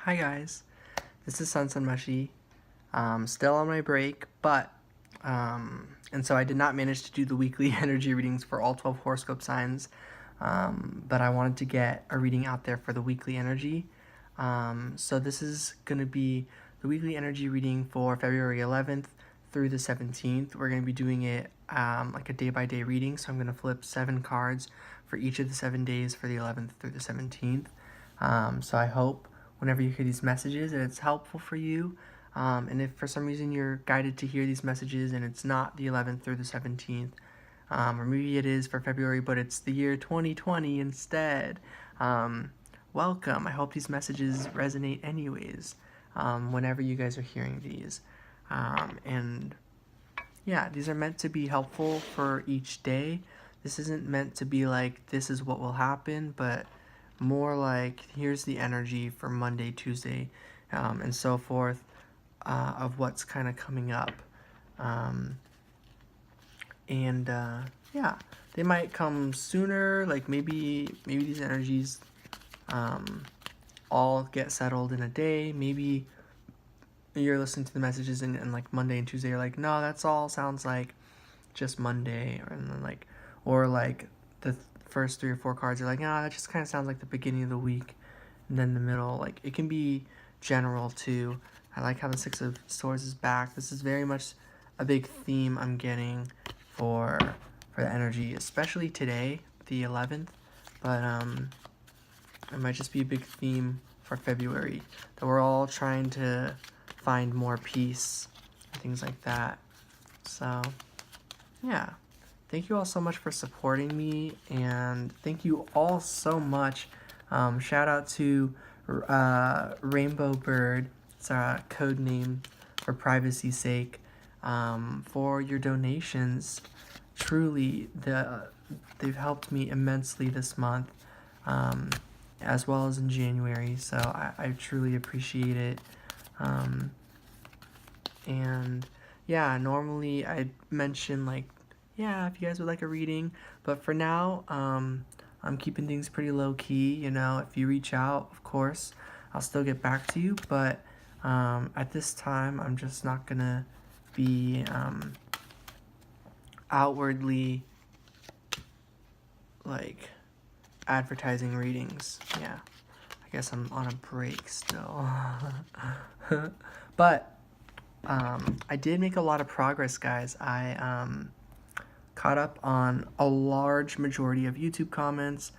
Hi guys, this is Sunmushy. Still on my break, but and so I did not manage to do the weekly energy readings for all 12 horoscope signs, but I wanted to get a reading out there for the weekly energy. So this is going to be the weekly energy reading for February 11th through the 17th. We're going to be doing it like a day-by-day reading, so I'm going to flip 7 cards for each of the 7 days for the 11th through the 17th. So I hope whenever you hear these messages that it's helpful for you. And if for some reason you're guided to hear these messages and it's not the 11th through the 17th, or maybe it is for February, but it's the year 2020 instead, welcome. I hope these messages resonate anyways, whenever you guys are hearing these. And yeah, these are meant to be helpful for each day. This isn't meant to be like, this is what will happen, but more like, here's the energy for Monday, Tuesday, and so forth, of what's kind of coming up. Yeah, they might come sooner, like maybe these energies all get settled in a day. Maybe you're listening to the messages and like Monday and Tuesday you're like, no, that's all sounds like just Monday, and then or the first 3 or 4 cards are like, ah, that just kind of sounds like the beginning of the week, and then the middle, like it can be general too. I like how the 6 of Swords is back. This is very much a big theme I'm getting for the energy, especially today, the 11th, but it might just be a big theme for February, that we're all trying to find more peace and things like that. So yeah, thank you all so much for supporting me, and thank you all so much. Shout out to Rainbow Bird, it's a code name for privacy's sake, for your donations. Truly, they've helped me immensely this month, as well as in January, so I truly appreciate it. And yeah, normally I'd mention like, yeah, if you guys would like a reading, but for now, I'm keeping things pretty low key. If you reach out, of course, I'll still get back to you, but at this time, I'm just not gonna be outwardly like advertising readings. Yeah, I guess I'm on a break still. But I did make a lot of progress, guys. I caught up on a large majority of YouTube comments.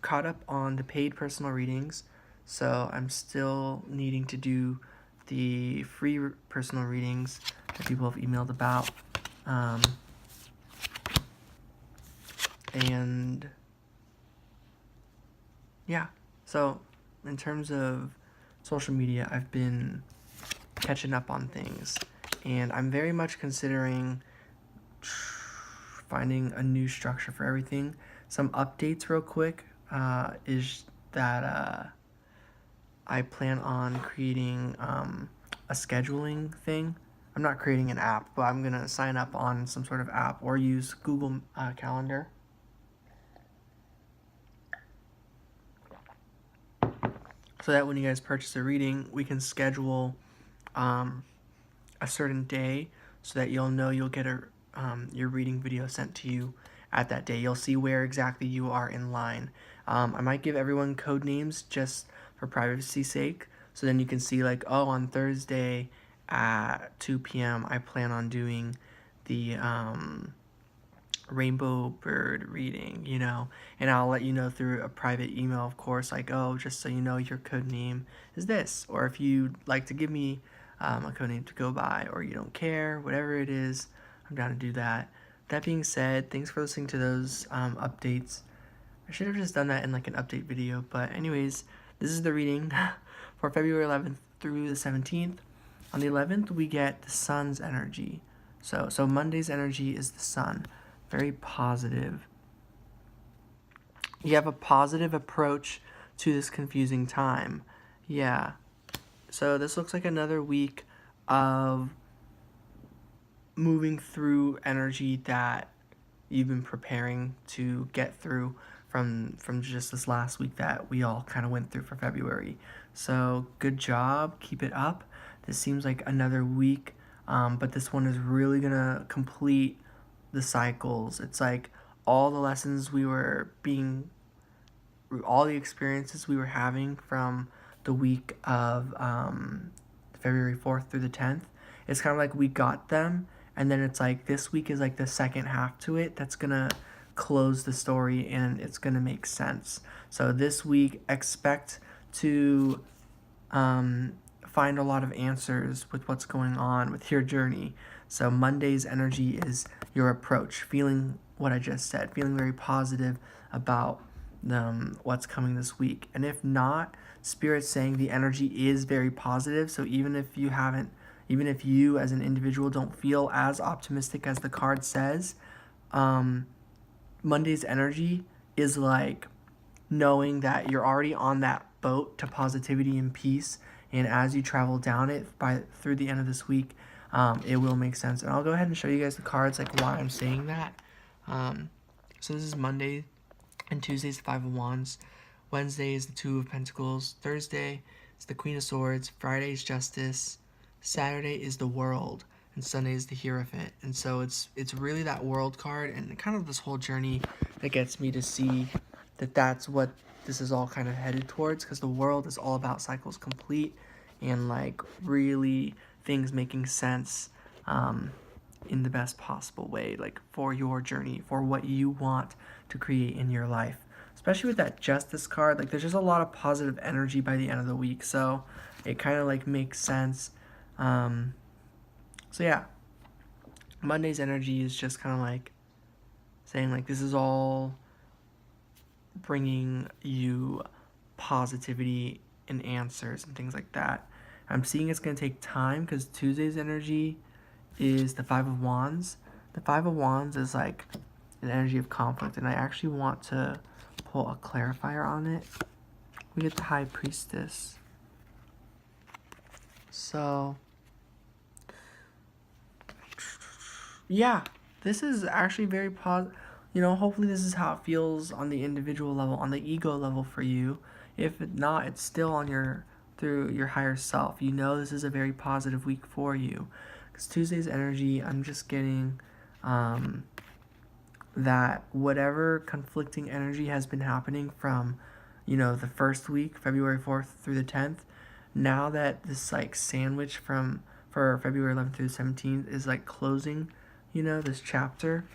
Caught up on the paid personal readings, so I'm still needing to do the free personal readings that people have emailed about. And yeah, so in terms of social media, I've been catching up on things, and I'm very much considering finding a new structure for everything. Some updates real quick is that I plan on creating a scheduling thing. I'm not creating an app, but I'm gonna sign up on some sort of app or use Google Calendar, so that when you guys purchase a reading, we can schedule a certain day, so that you'll know you'll get your reading video sent to you at that day. You'll see where exactly you are in line. I might give everyone code names just for privacy's sake, so then you can see like, oh, on Thursday at 2 p.m. I plan on doing the Rainbow Bird reading, and I'll let you know through a private email, of course, like, oh, just so you know, your code name is this, or if you'd like to give me a code name to go by, or you don't care, whatever it is, I'm down to do that. That being said, thanks for listening to those updates. I should have just done that in like an update video, but anyways, this is the reading for February 11th through the 17th. On the 11th, we get the sun's energy. So Monday's energy is the sun. Very positive. You have a positive approach to this confusing time. Yeah. So this looks like another week of moving through energy that you've been preparing to get through from just this last week that we all kind of went through for February. So good job, keep it up. This seems like another week, but this one is really gonna complete the cycles. It's like all the lessons we were being, all the experiences we were having from the week of February 4th through the 10th. It's kind of like we got them, and then it's like this week is like the second half to it that's gonna close the story and it's gonna make sense. So this week, expect to find a lot of answers with what's going on with your journey. So Monday's energy is your approach, feeling what I just said, feeling very positive about what's coming this week. And if not, Spirit's saying the energy is very positive. So even if you as an individual don't feel as optimistic as the card says, Monday's energy is like knowing that you're already on that boat to positivity and peace, and as you travel down it through the end of this week, it will make sense. And I'll go ahead and show you guys the cards, like why I'm saying that. So this is Monday, and Tuesday's the Five of Wands. Wednesday is the Two of Pentacles. Thursday is the Queen of Swords. Friday is Justice. Saturday is the World, and Sunday is the Hierophant. And so it's really that World card and kind of this whole journey that gets me to see that that's what this is all kind of headed towards, because the World is all about cycles complete and like really things making sense in the best possible way, like for your journey, for what you want to create in your life. Especially with that Justice card, like there's just a lot of positive energy by the end of the week, so it kind of like makes sense. So yeah, Monday's energy is just kind of like saying like this is all bringing you positivity and answers and things like that. I'm seeing it's going to take time because Tuesday's energy is the Five of Wands. The Five of Wands is like an energy of conflict, and I actually want to pull a clarifier on it. We get the High Priestess. So yeah, this is actually very positive. Hopefully this is how it feels on the individual level, on the ego level for you. If not, it's still on through your higher self. This is a very positive week for you. Because Tuesday's energy, I'm just getting that whatever conflicting energy has been happening from, the first week, February 4th through the 10th, now that this like sandwich for February 11th through the 17th is like closing, this chapter,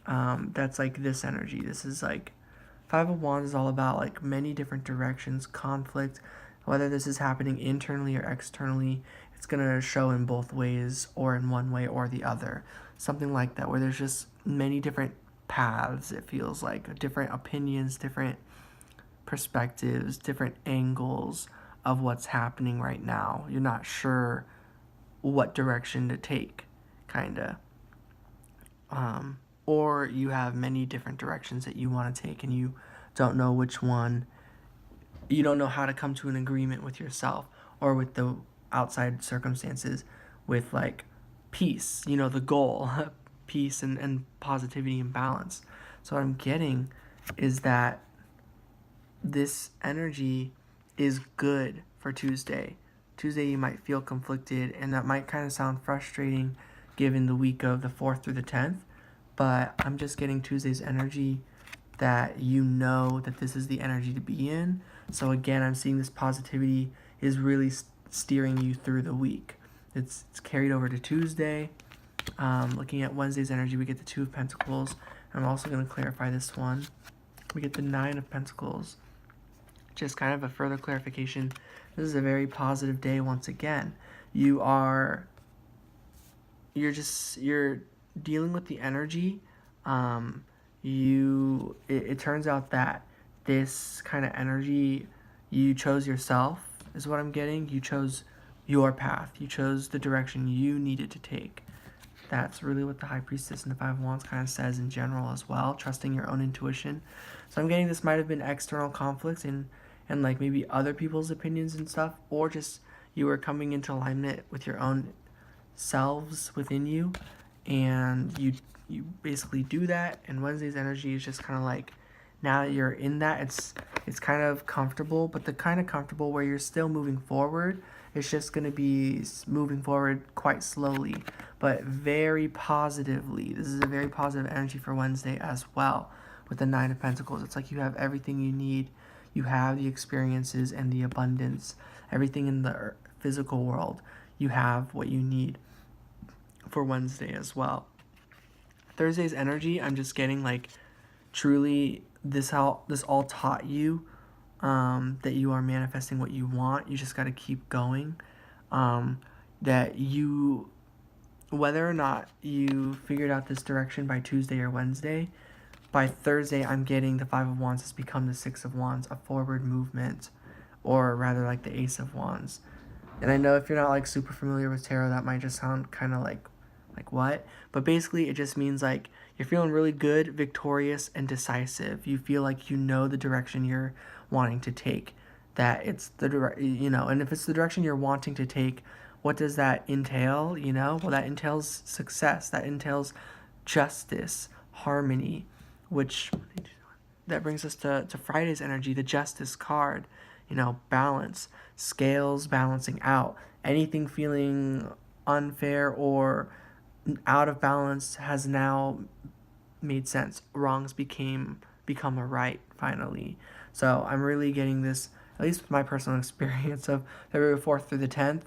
that's like this energy. This is like Five of Wands is all about like many different directions, conflict, whether this is happening internally or externally. It's going to show in both ways or in one way or the other. Something like that, where there's just many different paths, it feels like, different opinions, different perspectives, different angles of what's happening right now. You're not sure what direction to take, kind of. Or you have many different directions that you want to take and you don't know which one. You don't know how to come to an agreement with yourself or with the outside circumstances with like peace, the goal, peace and positivity and balance. So what I'm getting is that this energy is good for Tuesday. Tuesday you might feel conflicted, and that might kind of sound frustrating given the week of the 4th through the 10th, but I'm just getting Tuesday's energy that that this is the energy to be in. So again, I'm seeing this positivity is really steering you through the week. It's carried over to Tuesday. Looking at Wednesday's energy, we get the Two of Pentacles. I'm also going to clarify this one. We get the Nine of Pentacles. Just kind of a further clarification. This is a very positive day once again. You're dealing with the energy. It turns out that this kind of energy, you chose yourself, is what I'm getting. You chose your path. You chose the direction you needed to take. That's really what the High Priestess and the Five of Wands kind of says in general as well, trusting your own intuition. So I'm getting this might have been external conflicts and like maybe other people's opinions and stuff, or just you were coming into alignment with your own selves within you, and you basically do that. And Wednesday's energy is just kind of like Now that you're in that, it's kind of comfortable, but the kind of comfortable where you're still moving forward. It's just going to be moving forward quite slowly, but very positively. This is a very positive energy for Wednesday as well. With the Nine of Pentacles, it's like you have everything you need. You have the experiences and the abundance, everything in the physical world. You have what you need for Wednesday as well. Thursday's energy, I'm just getting like truly this all taught you that you are manifesting what you want. You just got to keep going. That you, whether or not you figured out this direction by Tuesday or Wednesday, by Thursday I'm getting the Five of Wands has become the Six of Wands, a forward movement, or rather like the Ace of Wands. And I know if you're not like super familiar with tarot, that might just sound kind of like what? But basically it just means like you're feeling really good, victorious, and decisive. You feel like you know the direction you're wanting to take. That it's the and if it's the direction you're wanting to take, what does that entail? Well, that entails success. That entails justice, harmony, which that brings us to Friday's energy, the Justice card. Balance, scales balancing out. Anything feeling unfair or out of balance has now made sense. Wrongs become a right finally. So I'm really getting this, at least with my personal experience of February 4th through the 10th,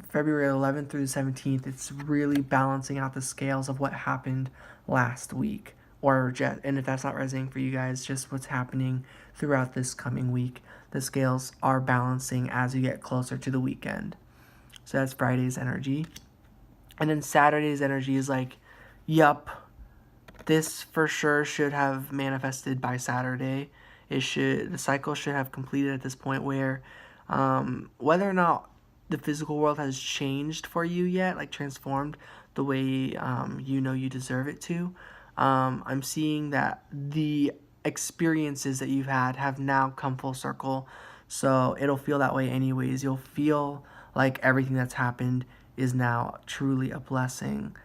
February 11th through the 17th. It's really balancing out the scales of what happened last week, and if that's not resonating for you guys, just what's happening throughout this coming week. The scales are balancing as you get closer to the weekend. So that's Friday's energy. And then Saturday's energy is like, yup, this for sure should have manifested by Saturday. The cycle should have completed at this point where whether or not the physical world has changed for you yet, like transformed the way you deserve it to, I'm seeing that the experiences that you've had have now come full circle. So it'll feel that way anyways. You'll feel like everything that's happened is now truly a blessing,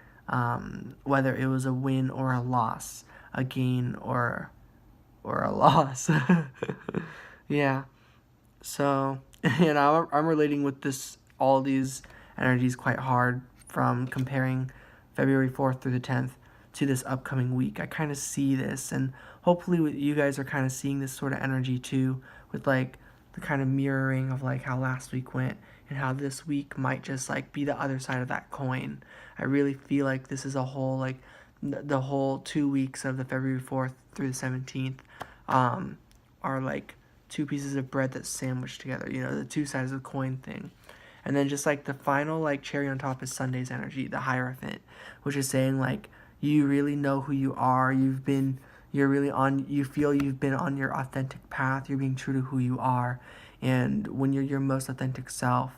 whether it was a win or a loss, a gain or a loss. Yeah. So, I'm relating with all these energies quite hard from comparing February 4th through the 10th to this upcoming week. I kind of see this, and hopefully you guys are kind of seeing this sort of energy too, with like the kind of mirroring of like how last week went and how this week might just like be the other side of that coin. I really feel like this is a whole like the whole 2 weeks of the February 4th through the 17th are like two pieces of bread that's sandwiched together, the two sides of the coin thing. And then just like the final like cherry on top is Sunday's energy, the Hierophant, which is saying like you really know who you are. You feel you've been on your authentic path. You're being true to who you are. And when you're your most authentic self,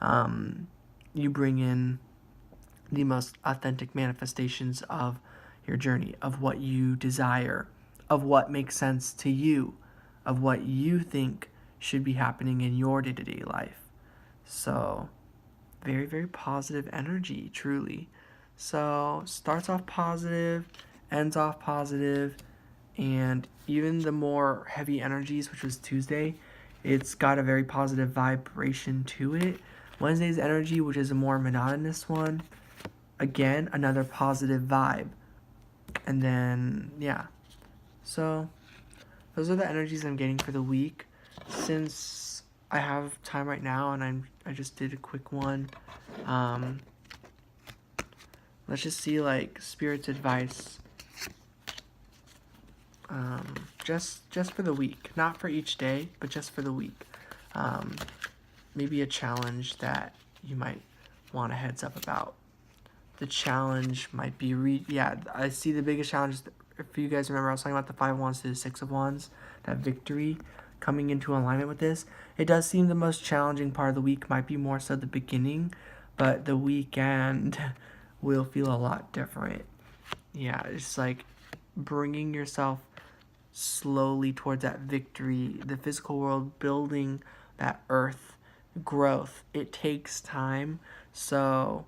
you bring in the most authentic manifestations of your journey, of what you desire, of what makes sense to you, of what you think should be happening in your day-to-day life. So, very, very positive energy, truly. So, starts off positive, ends off positive, and even the more heavy energies, which was Tuesday, it's got a very positive vibration to it. Wednesday's energy, which is a more monotonous one, again, another positive vibe. And then, yeah. So, those are the energies I'm getting for the week. Since I have time right now and I just did a quick one, let's just see like Spirit's advice. Just for the week, not for each day, but just for the week. Maybe a challenge that you might want a heads up about. The challenge might be I see the biggest challenge. If you guys remember, I was talking about the Five of Wands to the Six of Wands, that victory coming into alignment with this. It does seem the most challenging part of the week might be more so the beginning, but the weekend will feel a lot different. Yeah, it's like bringing yourself slowly towards that victory, the physical world, building that earth growth. It takes time, so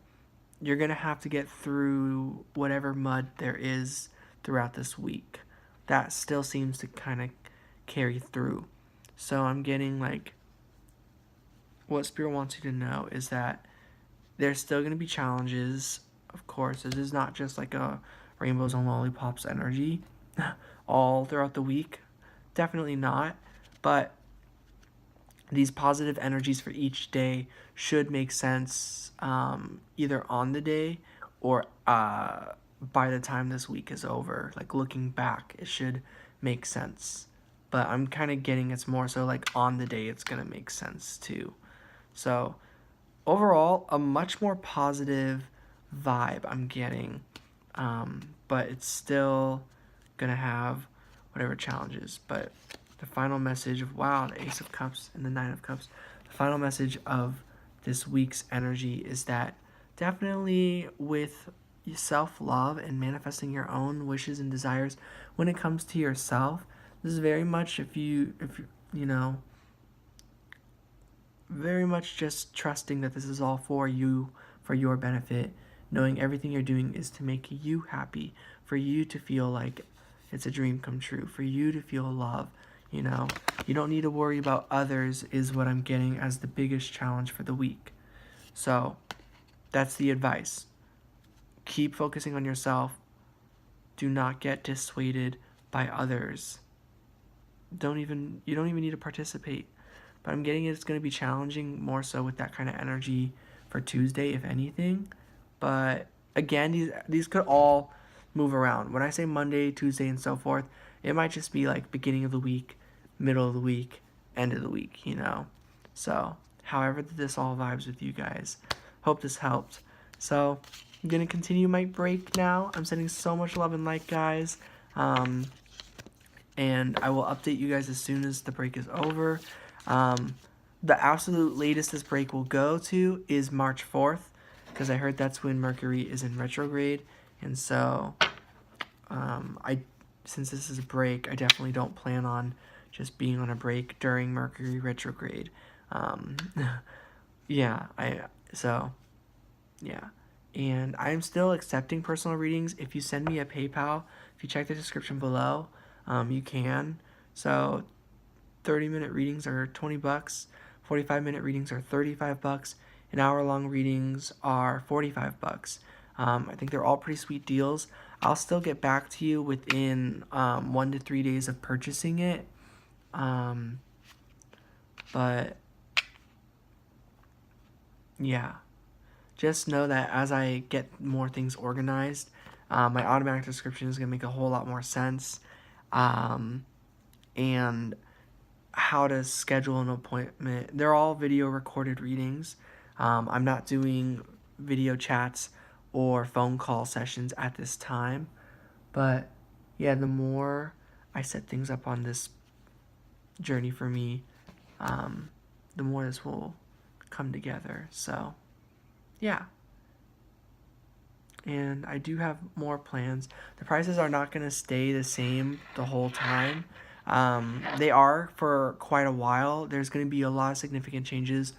you're going to have to get through whatever mud there is throughout this week. that still seems to kind of carry through. So I'm getting like, what Spirit wants you to know is that there's still going to be challenges. Of course, this is not just like a rainbows and lollipops energy all throughout the week. Definitely not. But these positive energies for each day should make sense, either on the day or by the time this week is over. Like looking back, it should make sense. But I'm kind of getting it's more so like on the day it's going to make sense too. So overall, a much more positive vibe I'm getting. But it's still going to have whatever challenges. But the final message of, wow, the Ace of Cups and the Nine of Cups, the final message of this week's energy is that definitely with self-love and manifesting your own wishes and desires when it comes to yourself, this is very much if you know, very much just trusting that this is all for you, for your benefit, knowing everything you're doing is to make you happy, for you to feel like it's a dream come true, for you to feel love. You know, you don't need to worry about others is what I'm getting as the biggest challenge for the week. So that's the advice. Keep focusing on yourself. Do not get dissuaded by others. You don't even need to participate. But I'm getting it's going to be challenging more so with that kind of energy for Tuesday, if anything. But again, these could all move around. When I say Monday, Tuesday, and so forth, it might just be like beginning of the week, middle of the week, end of the week, you know. So however this all vibes with you guys. Hope this helped. So I'm going to continue my break now. I'm sending so much love and light, guys. And I will update you guys as soon as the break is over. The absolute latest this break will go to is March 4th, because I heard that's when Mercury is in retrograde. And so, since this is a break, I definitely don't plan on just being on a break during Mercury retrograde. Yeah. And I'm still accepting personal readings. If you send me a PayPal, if you check the description below, you can. So 30-minute readings are $20, 45-minute readings are $35, and hour-long readings are $45. I think they're all pretty sweet deals. I'll still get back to you within 1 to 3 days of purchasing it. But yeah, just know that as I get more things organized, my automatic description is going to make a whole lot more sense. And how to schedule an appointment. They're all video recorded readings. I'm not doing video chats or phone call sessions at this time. But yeah, the more I set things up on this journey for me, the more this will come together. So yeah. And I do have more plans. The prices are not going to stay the same the whole time. They are for quite a while. There's going to be a lot of significant changes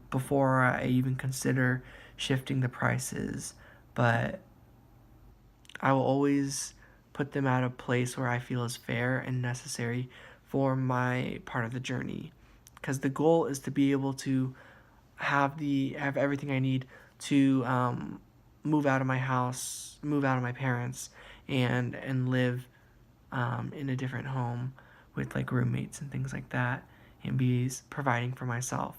before I even consider shifting the prices. But I will always put them at a place where I feel is fair and necessary for my part of the journey. Because the goal is to be able to have everything I need to move out of my house, move out of my parents, and live in a different home with like roommates and things like that, and be providing for myself,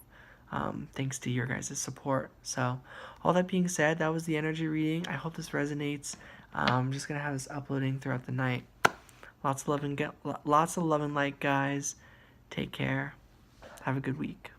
thanks to your guys' support. So all that being said, that was the energy reading. I hope this resonates. I'm just gonna have this uploading throughout the night. Lots of love and light, guys. Take care. Have a good week.